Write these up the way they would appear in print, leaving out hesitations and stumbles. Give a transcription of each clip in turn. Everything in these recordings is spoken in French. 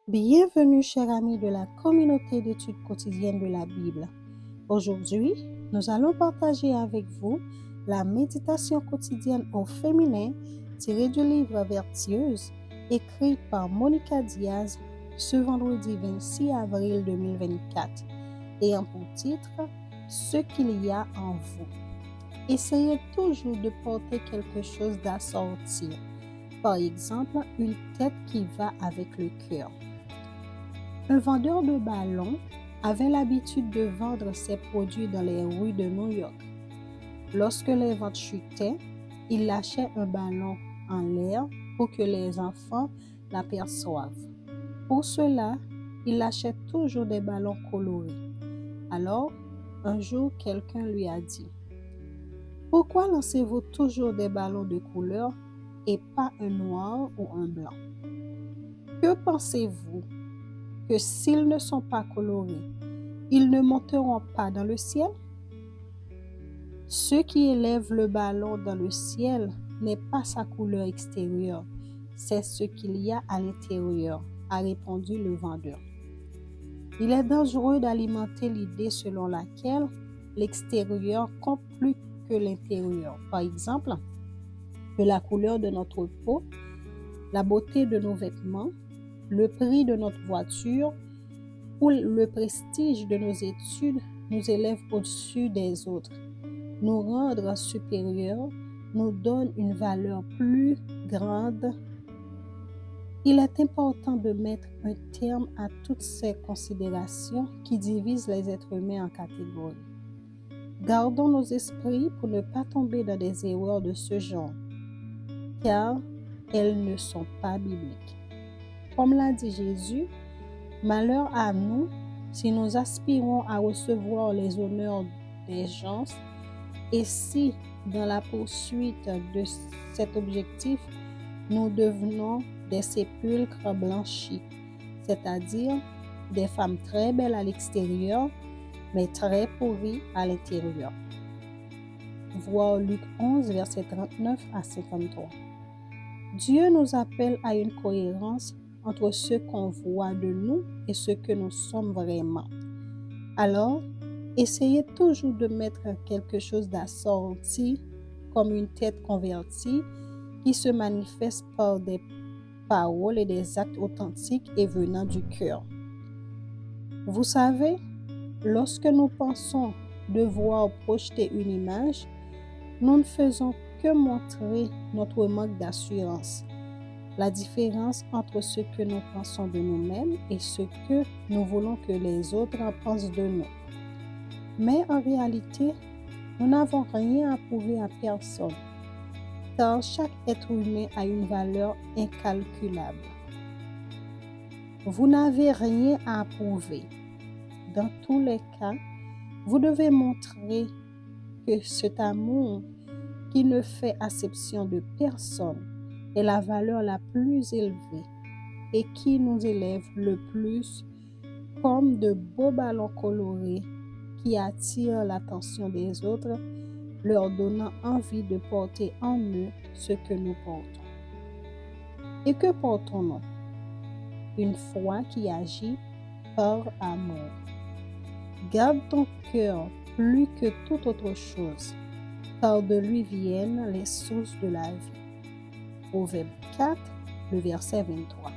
Bienvenue, chers amis de la communauté d'études quotidiennes de la Bible. Aujourd'hui, nous allons partager avec vous la méditation quotidienne au féminin tirée du livre Vertueuse, écrite par Monica Diaz ce vendredi 26 avril 2024, ayant pour titre « Ce qu'il y a en vous ». Essayez toujours de porter quelque chose d'assorti, par exemple une tête qui va avec le cœur. Un vendeur de ballons avait l'habitude de vendre ses produits dans les rues de New York. Lorsque les ventes chutaient, il lâchait un ballon en l'air pour que les enfants l'aperçoivent. Pour cela, il lâchait toujours des ballons colorés. Alors, un jour, quelqu'un lui a dit « Pourquoi lancez-vous toujours des ballons de couleur et pas un noir ou un blanc? Que pensez-vous que s'ils ne sont pas colorés, ils ne monteront pas dans le ciel? Ce qui élève le ballon dans le ciel n'est pas sa couleur extérieure, c'est ce qu'il y a à l'intérieur, a répondu le vendeur. Il est dangereux d'alimenter l'idée selon laquelle l'extérieur compte plus que l'intérieur. Par exemple, que la couleur de notre peau, la beauté de nos vêtements, le prix de notre voiture ou le prestige de nos études nous élève au-dessus des autres, nous rendre supérieurs, nous donne une valeur plus grande. Il est important de mettre un terme à toutes ces considérations qui divisent les êtres humains en catégories. Gardons nos esprits pour ne pas tomber dans des erreurs de ce genre, car elles ne sont pas bibliques. Comme l'a dit Jésus, malheur à nous si nous aspirons à recevoir les honneurs des gens et si, dans la poursuite de cet objectif, nous devenons des sépulcres blanchis, c'est-à-dire des femmes très belles à l'extérieur, mais très pourries à l'intérieur. Voir Luc 11, versets 39 à 53. Dieu nous appelle à une cohérence entre ce qu'on voit de nous et ce que nous sommes vraiment. Alors, essayez toujours de mettre quelque chose d'assorti, comme une tête convertie, qui se manifeste par des paroles et des actes authentiques et venant du cœur. Vous savez, lorsque nous pensons devoir projeter une image, nous ne faisons que montrer notre manque d'assurance. La différence entre ce que nous pensons de nous-mêmes et ce que nous voulons que les autres en pensent de nous. Mais en réalité, nous n'avons rien à prouver à personne, car chaque être humain a une valeur incalculable. Vous n'avez rien à prouver. Dans tous les cas, vous devez montrer que cet amour qui ne fait acception de personne est la valeur la plus élevée et qui nous élève le plus, comme de beaux ballons colorés qui attirent l'attention des autres, leur donnant envie de porter en eux ce que nous portons. Et que portons-nous? Une foi qui agit par amour. Garde ton cœur plus que toute autre chose, car de lui viennent les sources de la vie. Proverbe 4, le verset 23.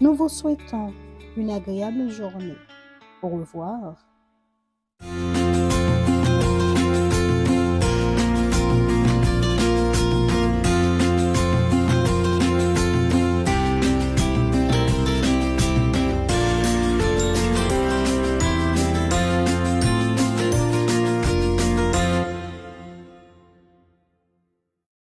Nous vous souhaitons une agréable journée. Au revoir.